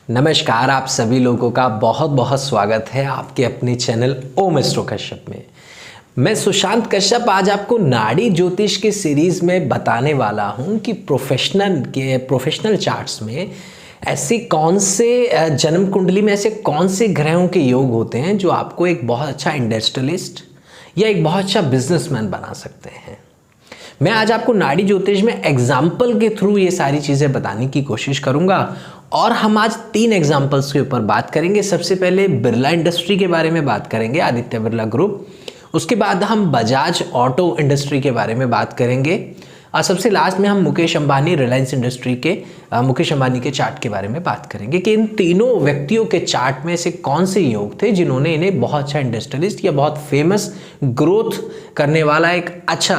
नमस्कार, आप सभी लोगों का बहुत बहुत स्वागत है आपके अपने चैनल ओम एस्ट्रो कश्यप में। मैं सुशांत कश्यप आज आपको नाड़ी ज्योतिष के सीरीज़ में बताने वाला हूं कि प्रोफेशनल चार्ट्स में ऐसे कौन से जन्म कुंडली में ऐसे कौन से ग्रहों के योग होते हैं जो आपको एक बहुत अच्छा इंडस्ट्रियलिस्ट या एक बहुत अच्छा बिजनेसमैन बना सकते हैं। मैं आज आपको नाड़ी ज्योतिष में एग्जाम्पल के थ्रू ये सारी चीज़ें बताने की कोशिश करूंगा और हम आज 3 एग्जाम्पल्स के ऊपर बात करेंगे। सबसे पहले बिरला इंडस्ट्री के बारे में बात करेंगे, आदित्य बिरला ग्रुप। उसके बाद हम बजाज ऑटो इंडस्ट्री के बारे में बात करेंगे और सबसे लास्ट में हम मुकेश अंबानी रिलायंस इंडस्ट्री के मुकेश अंबानी के चार्ट के बारे में बात करेंगे कि इन तीनों व्यक्तियों के चार्ट में से कौन से योग थे जिन्होंने इन्हें बहुत अच्छा इंडस्ट्रियलिस्ट या बहुत फेमस ग्रोथ करने वाला एक अच्छा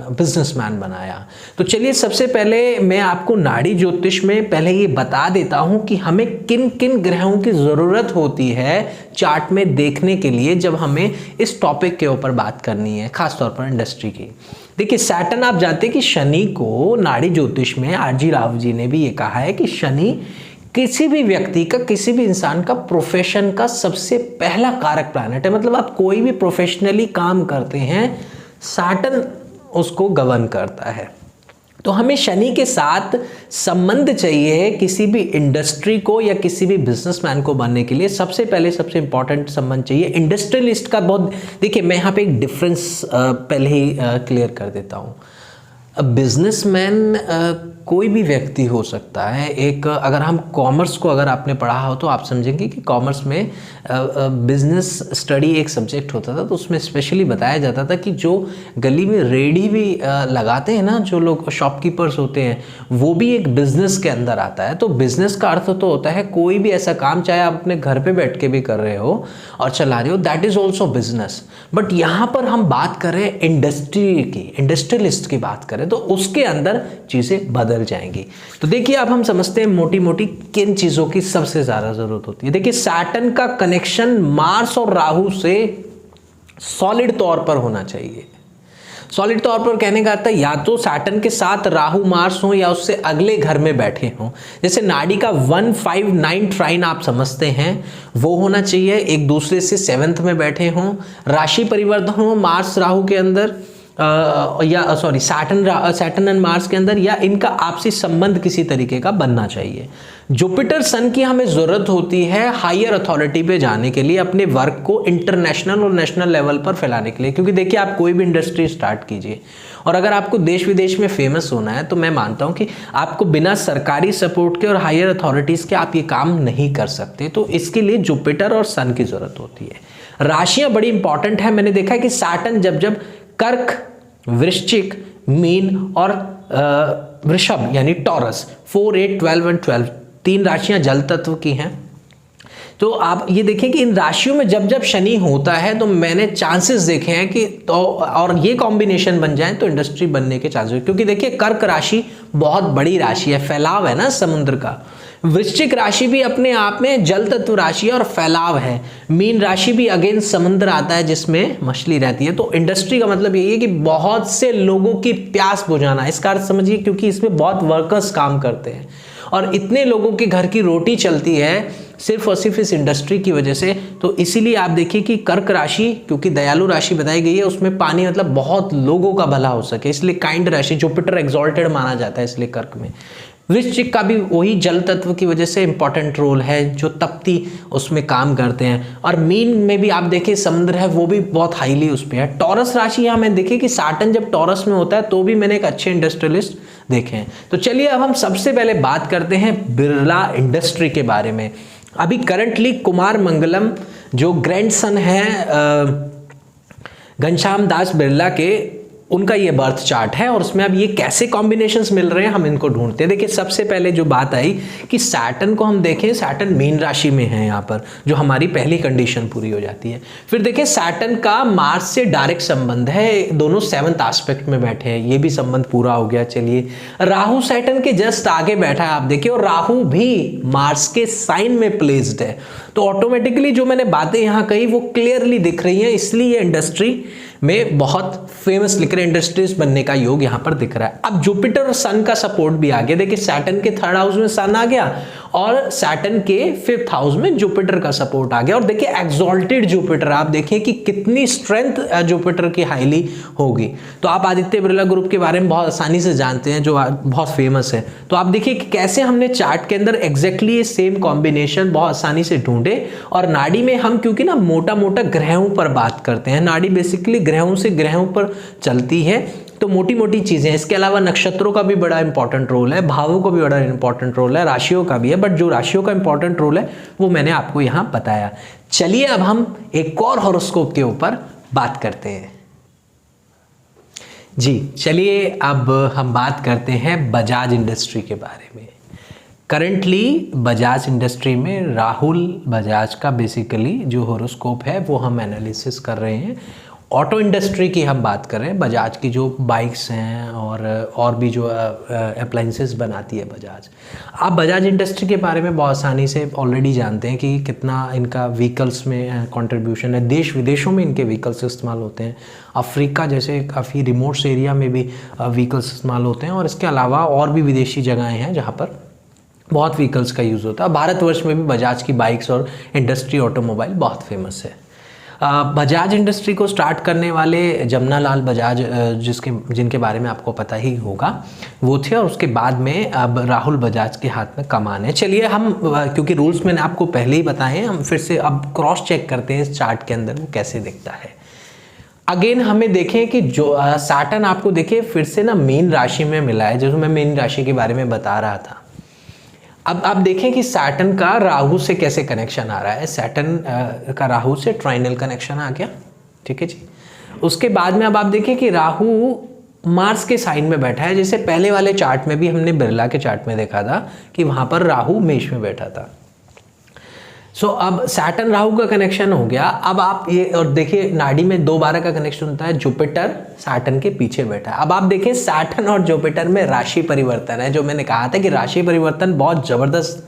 बिजनेसमैन बनाया। तो चलिए सबसे पहले मैं आपको नाड़ी ज्योतिष में पहले ये बता देता हूँ कि हमें किन किन ग्रहों की ज़रूरत होती है चार्ट में देखने के लिए जब हमें इस टॉपिक के ऊपर बात करनी है, खासतौर पर इंडस्ट्री की। देखिए सैटर्न, आप जानते हैं कि शनि को नाड़ी ज्योतिष में आरजी राव जी ने भी ये कहा है कि शनि किसी भी व्यक्ति का, किसी भी इंसान का प्रोफेशन का सबसे पहला कारक प्लैनेट है। मतलब आप कोई भी प्रोफेशनली काम करते हैं, सैटर्न उसको गवर्न करता है। तो हमें शनि के साथ संबंध चाहिए किसी भी इंडस्ट्री को या किसी भी बिजनेसमैन को बनने के लिए। सबसे पहले सबसे इंपॉर्टेंट संबंध चाहिए इंडस्ट्रियलिस्ट का। बहुत देखिए, मैं यहाँ पे एक डिफरेंस पहले ही क्लियर कर देता हूँ। बिजनेसमैन कोई भी व्यक्ति हो सकता है। एक अगर हम कॉमर्स को अगर आपने पढ़ा हो तो आप समझेंगे कि कॉमर्स में बिजनेस स्टडी एक सब्जेक्ट होता था, तो उसमें स्पेशली बताया जाता था कि जो गली में रेडी भी लगाते हैं ना, जो लोग शॉपकीपर्स होते हैं, वो भी एक बिजनेस के अंदर आता है। तो बिजनेस का अर्थ तो होता है कोई भी ऐसा काम, चाहे आप अपने घर पे बैठ के भी कर रहे हो और चला रहे हो, that is also business. But यहाँ पर हम बात कर रहे हैं इंडस्ट्री की, इंडस्ट्रियलिस्ट की बात करें तो उसके अंदर चीज़ें बदल जाएंगी। तो देखिए अब हम समझते हैं मोटी मोटी किन चीजों की सबसे ज्यादा जरूरत होती है। देखिए सैटर्न का कनेक्शन मार्स और राहु से सॉलिड तौर पर होना चाहिए। सॉलिड तौर पर कहने का अर्थ है या तो सैटर्न के साथ राहु मार्स हो या उससे अगले घर में बैठे हों। जैसे नाड़ी का 159 ट्राइन आप समझते हैं, वो होना चाहिए। एक दूसरे से 7th में बैठे हों, राशि परिवर्तन हो मार्स राहु के अंदर सैटर्न एंड मार्स के अंदर, या इनका आपसी संबंध किसी तरीके का बनना चाहिए। जुपिटर सन की हमें जरूरत होती है हायर अथॉरिटी पे जाने के लिए, अपने वर्क को इंटरनेशनल और नेशनल लेवल पर फैलाने के लिए। क्योंकि देखिए आप कोई भी इंडस्ट्री स्टार्ट कीजिए और अगर आपको देश विदेश में फेमस होना है तो मैं मानता हूं कि आपको बिना सरकारी सपोर्ट के और हायर अथॉरिटीज के आप ये काम नहीं कर सकते। तो इसके लिए जुपिटर और सन की जरूरत होती है। राशियां बड़ी इंपॉर्टेंट है। मैंने देखा है कि सैटर्न जब कर्क, वृश्चिक, मीन और वृषभ यानी टॉरस, 4, 8, 12 और 12 3 राशियां जल तत्व की हैं। तो आप ये देखें कि इन राशियों में जब शनि होता है तो मैंने चांसेस देखे हैं कि तो और ये कॉम्बिनेशन बन जाए तो इंडस्ट्री बनने के चांसेस। क्योंकि देखिए कर्क राशि बहुत बड़ी राशि है, फैलाव है ना समुद्र का। वृश्चिक राशि भी अपने आप में जल तत्व राशि है और फैलाव है। मीन राशि भी अगेन समुद्र आता है जिसमें मछली रहती है। तो इंडस्ट्री का मतलब यही है कि बहुत से लोगों की प्यास बुझाना, इसका अर्थ समझिए, क्योंकि इसमें बहुत वर्कर्स काम करते हैं और इतने लोगों के घर की रोटी चलती है सिर्फ और सिर्फ इस इंडस्ट्री की वजह से। तो इसीलिए आप देखिए कि कर्क राशि, क्योंकि दयालु राशि बताई गई है, उसमें पानी मतलब बहुत लोगों का भला हो सके, इसलिए काइंड राशि, जुपिटर एक्सॉल्टेड माना जाता है इसलिए कर्क में। वृश्चिक का भी वही जल तत्व की वजह से इंपॉर्टेंट रोल है, जो तपती उसमें काम करते हैं। और मीन में भी आप देखिए समुद्र है, वो भी बहुत हाईली उस पर है। टॉरस राशि यहाँ मैंने देखी कि सैटर्न जब टॉरस में होता है तो भी मैंने एक अच्छे इंडस्ट्रियलिस्ट देखे हैं। तो चलिए अब हम सबसे पहले बात करते हैं बिरला इंडस्ट्री के बारे में। अभी करंटली कुमार मंगलम जो ग्रैंडसन है घनश्याम दास बिरला के, उनका ये बर्थ चार्ट है और उसमें अब ये कैसे कॉम्बिनेशंस मिल रहे हैं हम इनको ढूंढते हैं। देखिए सबसे पहले जो बात आई कि सैटर्न को हम देखें, सैटर्न मीन राशि में है यहाँ पर, जो हमारी पहली कंडीशन पूरी हो जाती है। फिर देखिए सैटर्न का मार्स से डायरेक्ट संबंध है, दोनों 7th एस्पेक्ट में बैठे हैं, ये भी संबंध पूरा हो गया। चलिए राहु सैटर्न के जस्ट आगे बैठा है आप देखिए, और राहु भी मार्स के साइन में प्लेस्ड है। तो ऑटोमेटिकली जो मैंने बातें यहाँ कही वो क्लियरली दिख रही हैं, इसलिए इंडस्ट्री में बहुत फेमस लिख रहे इंडस्ट्रीज बनने का योग यहाँ पर दिख रहा है। अब जुपिटर और सन का सपोर्ट भी आ गया। देखिए सैटर्न के 3rd हाउस में सन आ गया और सैटर्न के 5th हाउस में जुपिटर का सपोर्ट आ गया। और देखिए एक्सॉल्टेड जुपिटर, आप देखिए कि कितनी स्ट्रेंथ जुपिटर की हाईली होगी। तो आप आदित्य बिरला ग्रुप के बारे में बहुत आसानी से जानते हैं, जो बहुत फेमस है। तो आप देखिए कि कैसे हमने चार्ट के अंदर एग्जैक्टली सेम कॉम्बिनेशन बहुत आसानी से ढूंढे। और नाड़ी में हम क्योंकि ना मोटा मोटा ग्रहों पर बात करते हैं, नाड़ी बेसिकली ग्रहों से ग्रहों पर चलती है, तो मोटी मोटी चीजें। इसके अलावा नक्षत्रों का भी बड़ा इंपॉर्टेंट रोल है, भावों का भी बड़ा इंपॉर्टेंट रोल है, राशियों का भी है, बट जो राशियों का इंपॉर्टेंट रोल है वो मैंने आपको यहां बताया। चलिए अब हम एक और हॉरोस्कोप के ऊपर बात करते हैं। जी चलिए अब हम बात करते हैं बजाज इंडस्ट्री के बारे में। करंटली बजाज इंडस्ट्री में राहुल बजाज का बेसिकली जो हॉरोस्कोप है वो हम एनालिसिस कर रहे हैं। ऑटो इंडस्ट्री की हम बात कर रहे हैं, बजाज की जो बाइक्स हैं और भी जो अप्लाइंसेस बनाती है बजाज। आप बजाज इंडस्ट्री के बारे में बहुत आसानी से ऑलरेडी जानते हैं कि कितना इनका व्हीकल्स में कंट्रीब्यूशन है, देश विदेशों में इनके व्हीकल्स इस्तेमाल होते हैं, अफ्रीका जैसे काफ़ी रिमोट एरिया में भी व्हीकल्स इस्तेमाल होते हैं, और इसके अलावा और भी विदेशी जगहें हैं जहाँ पर बहुत व्हीकल्स का यूज़ होता है। भारतवर्ष में भी बजाज की बाइक्स और इंडस्ट्री ऑटोमोबाइल बहुत फेमस है। बजाज इंडस्ट्री को स्टार्ट करने वाले जमनालाल बजाज, जिनके बारे में आपको पता ही होगा, वो थे, और उसके बाद में अब राहुल बजाज के हाथ में कमान है। चलिए हम, क्योंकि रूल्स मैंने आपको पहले ही बताए हैं, हम फिर से अब क्रॉस चेक करते हैं इस चार्ट के अंदर वो कैसे दिखता है। अगेन हमें देखें कि जो सैटर्न आपको देखिए फिर से ना मीन राशि में मिला है, जैसे मैं मीन राशि के बारे में बता रहा था। अब आप देखें कि सैटर्न का राहु से कैसे कनेक्शन आ रहा है। सैटर्न का राहु से ट्राइनल कनेक्शन आ गया, ठीक है जी। उसके बाद में अब आप देखें कि राहु मार्स के साइन में बैठा है, जैसे पहले वाले चार्ट में भी हमने बिरला के चार्ट में देखा था कि वहां पर राहु मेष में बैठा था। सो अब सैटर्न राहु का कनेक्शन हो गया। अब आप ये और देखिए नाड़ी में 2-12 का कनेक्शन होता है, जुपिटर सैटर्न के पीछे बैठा है। अब आप देखें सैटर्न और जुपिटर में राशि परिवर्तन है, जो मैंने कहा था कि राशि परिवर्तन बहुत जबरदस्त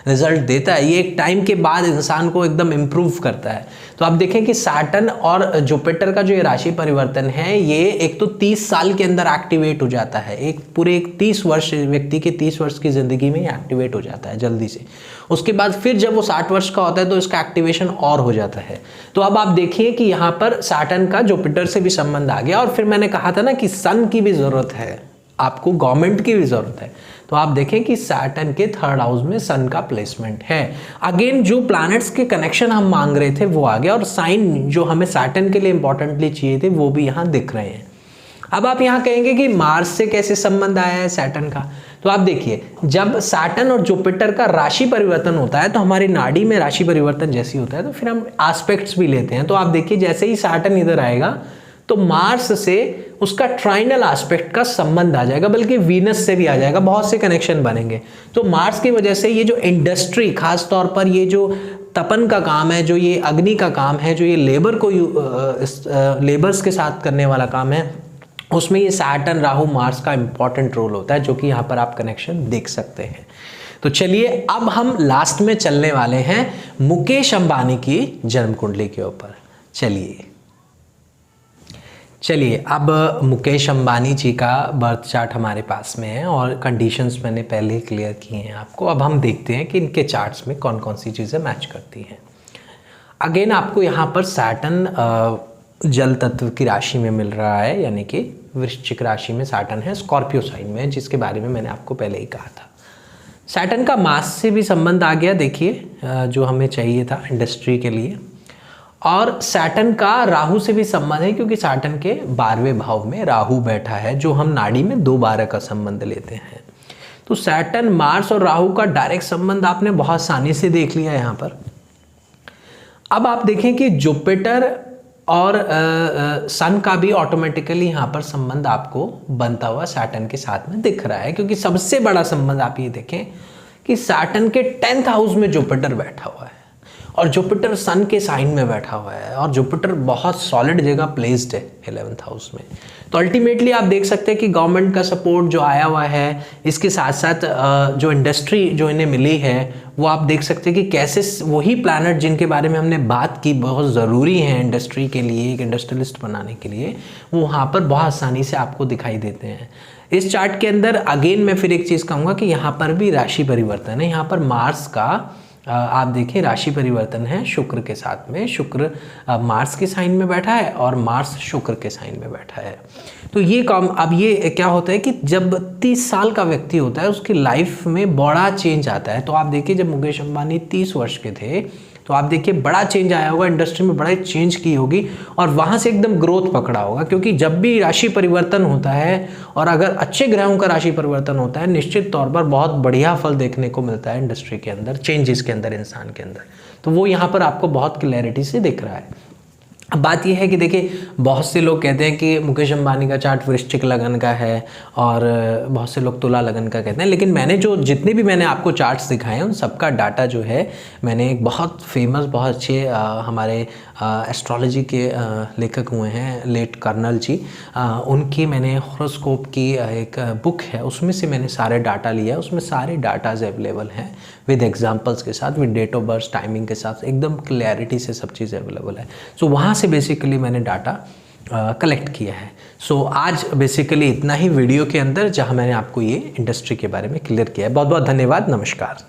रिजल्ट देता है, ये एक टाइम के बाद इंसान को एकदम इम्प्रूव करता है। तो आप देखें कि सैटर्न और जुपिटर का जो ये राशि परिवर्तन है, ये एक तो 30 साल के अंदर एक्टिवेट हो जाता है, एक पूरे 30 वर्ष, व्यक्ति के 30 वर्ष की जिंदगी में एक्टिवेट हो जाता है जल्दी से। उसके बाद फिर जब वो 60 वर्ष का होता है तो इसका एक्टिवेशन और हो जाता है। तो अब आप देखिए कि यहाँ पर सैटर्न का जुपिटर से भी संबंध आ गया, और फिर मैंने कहा था ना कि सन की भी जरूरत है आपको, गवर्नमेंट की भी जरूरत है। तो आप देखें कि सैटर्न के 3rd हाउस में सन का प्लेसमेंट है। अगेन जो प्लैनेट्स के कनेक्शन हम मांग रहे थे वो आ गया, और साइन जो हमें सैटर्न के लिए इंपॉर्टेंटली चाहिए थे वो भी यहाँ दिख रहे हैं। अब आप यहाँ कहेंगे कि मार्स से कैसे संबंध आया है सैटर्न का। तो आप देखिए जब सैटर्न और जुपिटर का राशि परिवर्तन होता है तो हमारी नाड़ी में राशि परिवर्तन जैसे होता है तो फिर हम एस्पेक्ट्स भी लेते हैं। तो आप देखिए जैसे ही सैटर्न इधर आएगा तो मार्स से उसका ट्राइनल एस्पेक्ट का संबंध आ जाएगा, बल्कि वीनस से भी आ जाएगा, बहुत से कनेक्शन बनेंगे। तो मार्स की वजह से ये जो इंडस्ट्री, खास तौर पर ये जो तपन का काम है, जो ये अग्नि का काम है, जो ये लेबर को लेबर्स के साथ करने वाला काम है, उसमें ये सैटर्न राहु मार्स का इंपॉर्टेंट रोल होता है, जो कि यहाँ पर आप कनेक्शन देख सकते हैं। तो चलिए अब हम लास्ट में चलने वाले हैं मुकेश अंबानी की जन्म कुंडली के ऊपर। चलिए अब मुकेश अंबानी जी का बर्थ चार्ट हमारे पास में है और कंडीशंस मैंने पहले ही क्लियर किए हैं आपको। अब हम देखते हैं कि इनके चार्ट्स में कौन कौन सी चीज़ें मैच करती हैं। अगेन आपको यहाँ पर सैटर्न जल तत्व की राशि में मिल रहा है, यानी कि वृश्चिक राशि में सैटर्न है, स्कॉर्पियो साइन में, जिसके बारे में मैंने आपको पहले ही कहा था। सैटर्न का मास से भी संबंध आ गया, देखिए जो हमें चाहिए था इंडस्ट्री के लिए। और सैटर्न का राहु से भी संबंध है, क्योंकि सैटर्न के 12वें भाव में राहु बैठा है, जो हम नाड़ी में 2-12 का संबंध लेते हैं। तो सैटर्न, मार्स और राहु का डायरेक्ट संबंध आपने बहुत आसानी से देख लिया यहाँ पर। अब आप देखें कि जुपिटर और सन का भी ऑटोमेटिकली यहाँ पर संबंध आपको बनता हुआ सैटर्न के साथ में दिख रहा है, क्योंकि सबसे बड़ा संबंध आप ये देखें कि सैटर्न के 10th हाउस में जुपिटर बैठा हुआ है और जुपिटर सन के साइन में बैठा हुआ है, और जुपिटर बहुत सॉलिड जगह प्लेस्ड है 11th हाउस में। तो अल्टीमेटली आप देख सकते हैं कि गवर्नमेंट का सपोर्ट जो आया हुआ है, इसके साथ साथ जो इंडस्ट्री जो इन्हें मिली है, वो आप देख सकते हैं कि कैसे वही प्लैनेट जिनके बारे में हमने बात की बहुत ज़रूरी है इंडस्ट्री के लिए, एक इंडस्ट्रियलिस्ट बनाने के लिए, वो वहाँ पर बहुत आसानी से आपको दिखाई देते हैं। इस चार्ट के अंदर अगेन मैं फिर एक चीज़ कहूँगा कि यहाँ पर भी राशि परिवर्तन है। यहाँ पर मार्स का आप देखिए राशि परिवर्तन है शुक्र के साथ में। शुक्र मार्स के साइन में बैठा है और मार्स शुक्र के साइन में बैठा है। तो ये काम अब ये क्या होता है कि जब 30 साल का व्यक्ति होता है उसकी लाइफ में बड़ा चेंज आता है। तो आप देखिए जब मुकेश अंबानी 30 वर्ष के थे तो आप देखिए बड़ा चेंज आया होगा, इंडस्ट्री में बड़ा चेंज की होगी और वहाँ से एकदम ग्रोथ पकड़ा होगा। क्योंकि जब भी राशि परिवर्तन होता है और अगर अच्छे ग्रहों का राशि परिवर्तन होता है निश्चित तौर पर बहुत बढ़िया फल देखने को मिलता है इंडस्ट्री के अंदर, चेंजेस के अंदर, इंसान के अंदर। तो वो यहाँ पर आपको बहुत क्लैरिटी से दिख रहा है। अब बात यह है कि देखिए बहुत से लोग कहते हैं कि मुकेश अंबानी का चार्ट वृश्चिक लगन का है और बहुत से लोग तुला लगन का कहते हैं, लेकिन मैंने जितने भी मैंने आपको चार्ट्स दिखाए हैं उन सबका डाटा जो है मैंने एक बहुत फेमस, बहुत अच्छे हमारे एस्ट्रोलॉजी के लेखक हुए हैं लेट कर्नल जी, उनकी मैंने हॉरोस्कोप की एक बुक है उसमें से मैंने सारे डाटा लिया है। उसमें सारे डाटाज अवेलेबल हैं विद एग्जांपल्स के साथ, with date of birth, timing के साथ, एकदम क्लैरिटी से सब चीज़ अवेलेबल है। सो वहाँ से बेसिकली मैंने डाटा कलेक्ट किया है। सो आज बेसिकली इतना ही वीडियो के अंदर जहाँ मैंने आपको ये इंडस्ट्री के बारे में क्लियर किया है। बहुत बहुत धन्यवाद, नमस्कार।